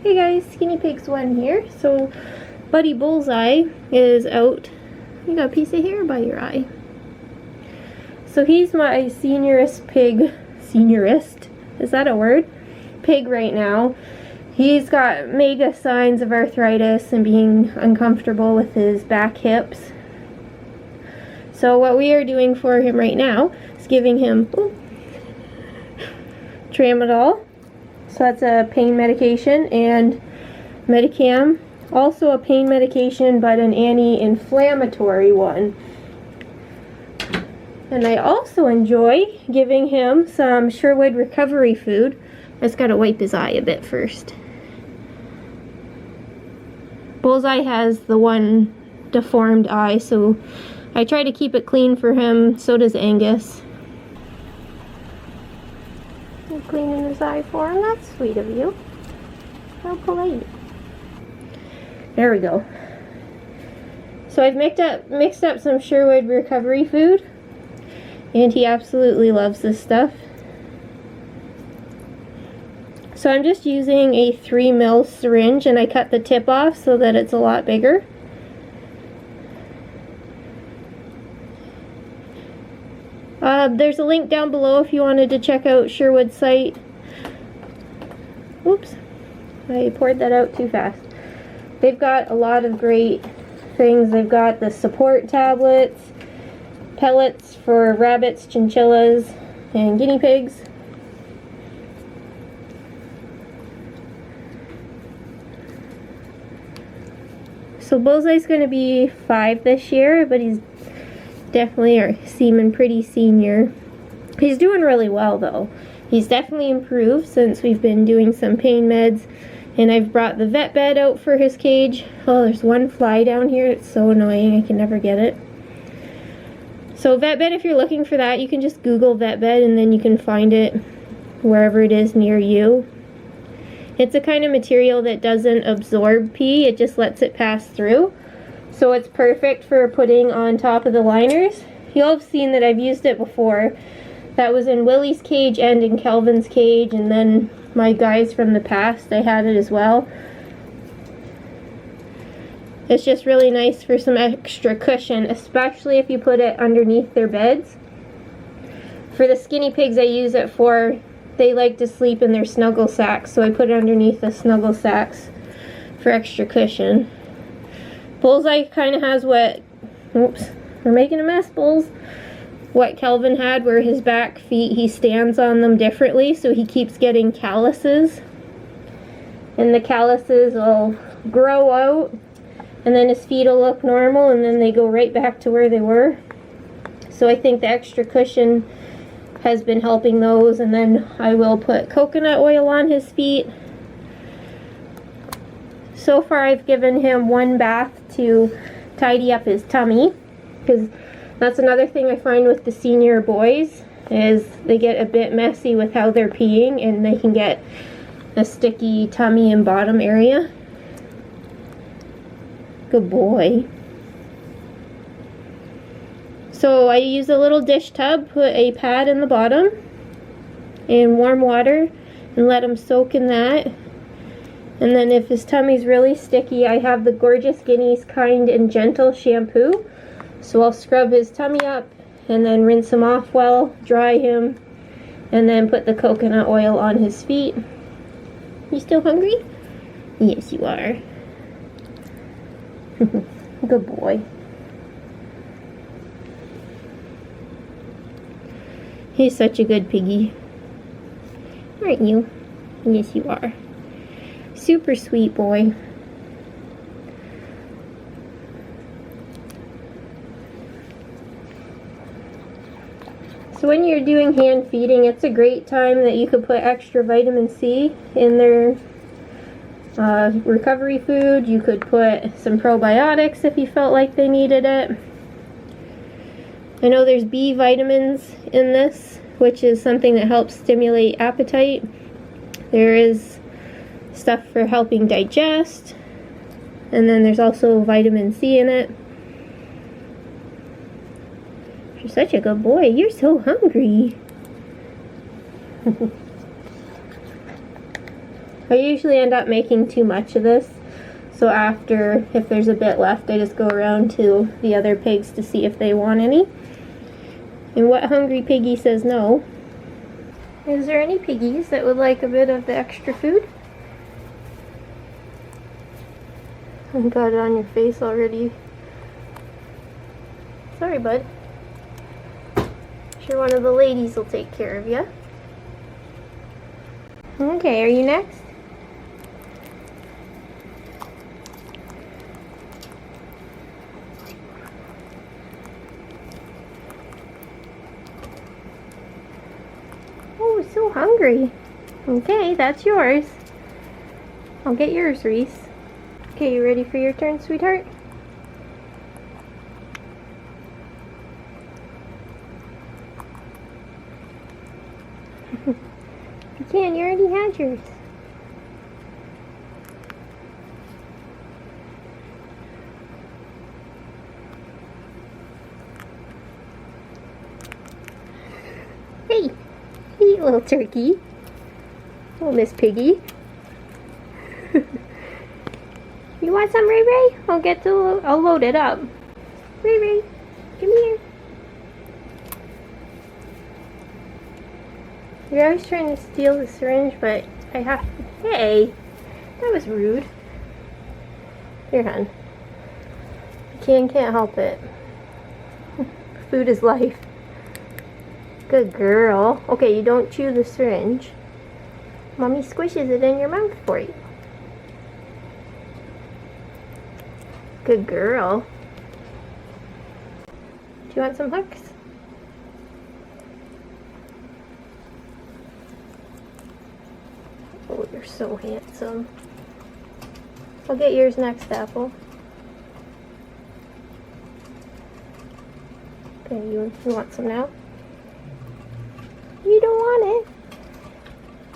Hey guys, Skinny Pigs 1 here. So, Buddy Bullseye is out. You got a piece of hair by your eye. So he's my seniorist pig. Seniorist? Is that a word? Pig right now. He's got mega signs of arthritis and being uncomfortable with his back hips. So what we are doing for him right now is giving him tramadol. So that's a pain medication, and Medicam, also a pain medication but an anti-inflammatory one. And I also enjoy giving him some Sherwood recovery food. I just gotta wipe his eye a bit first. Bullseye has the one deformed eye, so I try to keep it clean for him. So does Angus. You're cleaning his eye for him? That's sweet of you. How polite. There we go. So I've mixed up some Sherwood recovery food, and he absolutely loves this stuff. So I'm just using a 3 ml syringe, and I cut the tip off so that it's a lot bigger. There's a link down below if you wanted to check out Sherwood's site. Oops, I poured that out too fast. They've got a lot of great things. They've got the support tablets, pellets for rabbits, chinchillas, and guinea pigs. So Bullseye's going to be 5 this year, but he's definitely seeming pretty senior. He's doing really well though. He's definitely improved since we've been doing some pain meds, and I've brought the vet bed out for his cage. Oh, there's one fly down here. It's so annoying. I can never get it. So vet bed, if you're looking for that, you can just Google vet bed and then you can find it wherever it is near you. It's a kind of material that doesn't absorb pee. It just lets it pass through. So it's perfect for putting on top of the liners. You'll have seen that I've used it before. That was in Willie's cage and in Kelvin's cage, and then my guys from the past, I had it as well. It's just really nice for some extra cushion, especially if you put it underneath their beds. For the skinny pigs I use it for, they like to sleep in their snuggle sacks, so I put it underneath the snuggle sacks for extra cushion. Bullseye kind of has what, oops, we're making a mess, Bulls. What Kelvin had, where his back feet, he stands on them differently, so he keeps getting calluses. And the calluses will grow out, and then his feet will look normal, and then they go right back to where they were. So I think the extra cushion has been helping those, and then I will put coconut oil on his feet. So far I've given him 1 bath to tidy up his tummy, because that's another thing I find with the senior boys, is they get a bit messy with how they're peeing, and they can get a sticky tummy and bottom area. Good boy. So I use a little dish tub, put a pad in the bottom, and warm water, and let him soak in that. And then if his tummy's really sticky, I have the Gorgeous Guineas Kind and Gentle shampoo. So I'll scrub his tummy up and then rinse him off well, dry him, and then put the coconut oil on his feet. You still hungry? Yes, you are. Good boy. He's such a good piggy. Aren't you? Yes, you are. Super sweet boy. So when you're doing hand feeding, it's a great time that you could put extra vitamin C in their recovery food. You could put some probiotics if you felt like they needed it. I know there's B vitamins in this, which is something that helps stimulate appetite. There is stuff for helping digest, and then there's also vitamin C in it. You're such a good boy. You're so hungry. I usually end up making too much of this. So after, if there's a bit left, I just go around to the other pigs to see if they want any. And what hungry piggy says no? Is there any piggies that would like a bit of the extra food? You got it on your face already. Sorry, bud. Sure, one of the ladies will take care of you. Okay, are you next? Oh, so hungry. Okay, that's yours. I'll get yours, Reese. Okay, you ready for your turn, sweetheart? You can, you already had yours. Hey, hey, little turkey. Oh, Miss Piggy. You want some, Ray Ray? I'll load it up. Ray Ray, come here. You're always trying to steal the syringe, but I have to. Hey, that was rude. Here, hon. Can't help it. Food is life. Good girl. Okay, you don't chew the syringe. Mommy squishes it in your mouth for you. Good girl. Do you want some hooks? Oh, you're so handsome. I'll get yours next, Apple. Okay, you want some now? You don't want it.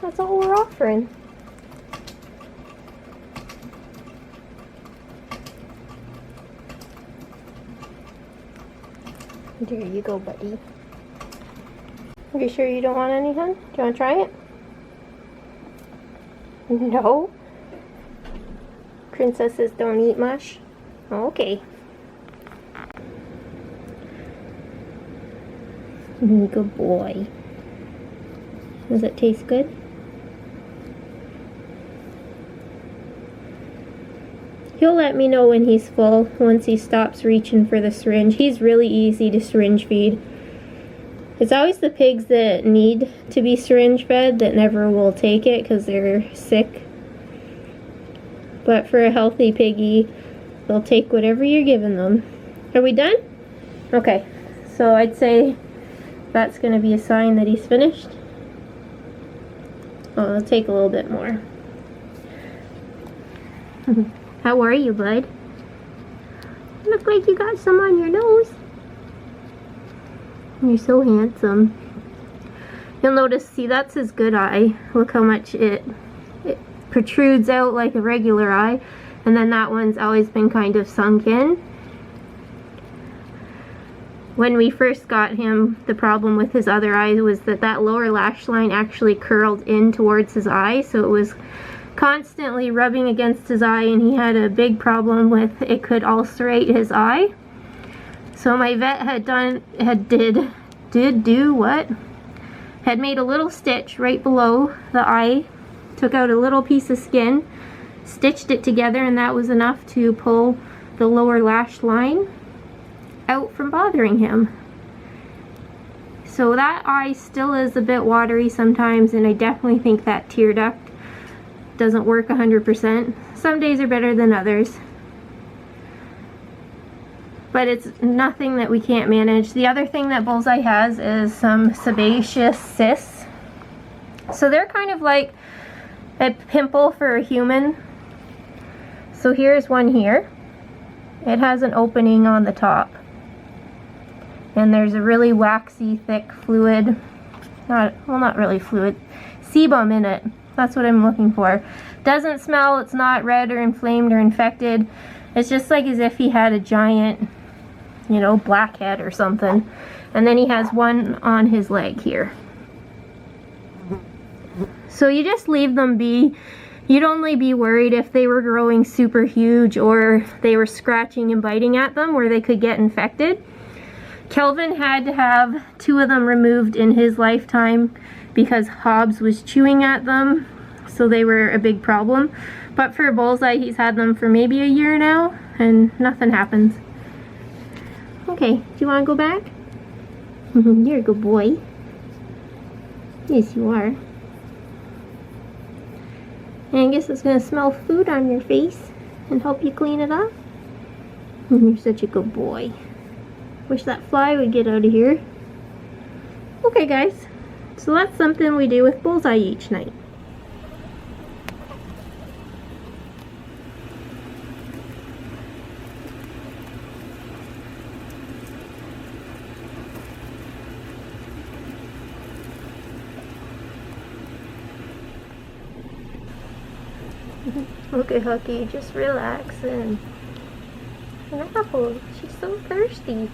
That's all we're offering. There you go, buddy. Are you sure you don't want any, hon? Do you want to try it? No? Princesses don't eat mush? Okay. Good boy. Does it taste good? He'll let me know when he's full, once he stops reaching for the syringe. He's really easy to syringe feed. It's always the pigs that need to be syringe fed that never will take it because they're sick. But for a healthy piggy, they'll take whatever you're giving them. Are we done? Okay, so I'd say that's going to be a sign that he's finished. Oh, it'll take a little bit more. How are you, bud? Look like you got some on your nose. You're so handsome. You'll notice, see, that's his good eye. Look how much it protrudes out like a regular eye. And then that one's always been kind of sunk in. When we first got him, the problem with his other eye was that lower lash line actually curled in towards his eye. So it was constantly rubbing against his eye, and he had a big problem with it could ulcerate his eye. So my vet had made a little stitch right below the eye, took out a little piece of skin, stitched it together, and that was enough to pull the lower lash line out from bothering him. So that eye still is a bit watery sometimes, and I definitely think that tear duct doesn't work 100%. Some days are better than others, but it's nothing that we can't manage. The other thing that Bullseye has is some sebaceous cysts. So they're kind of like a pimple for a human. So here's one here. It has an opening on the top, and there's a really waxy, thick fluid, not really fluid, sebum in it. That's what I'm looking for. Doesn't smell, it's not red or inflamed or infected. It's just like as if he had a giant, you know, blackhead or something. And then he has one on his leg here. So you just leave them be. You'd only be worried if they were growing super huge or they were scratching and biting at them where they could get infected. Kelvin had to have 2 of them removed in his lifetime because Hobbs was chewing at them, so they were a big problem. But for Bullseye, he's had them for maybe a year now, and nothing happens. Okay, do you want to go back? You're a good boy. Yes, you are. And I guess it's going to smell food on your face and help you clean it up. You're such a good boy. Wish that fly would get out of here. Okay, guys. So that's something we do with Bullseye each night. Okay, Hooky, just relax and an apple. She's so thirsty.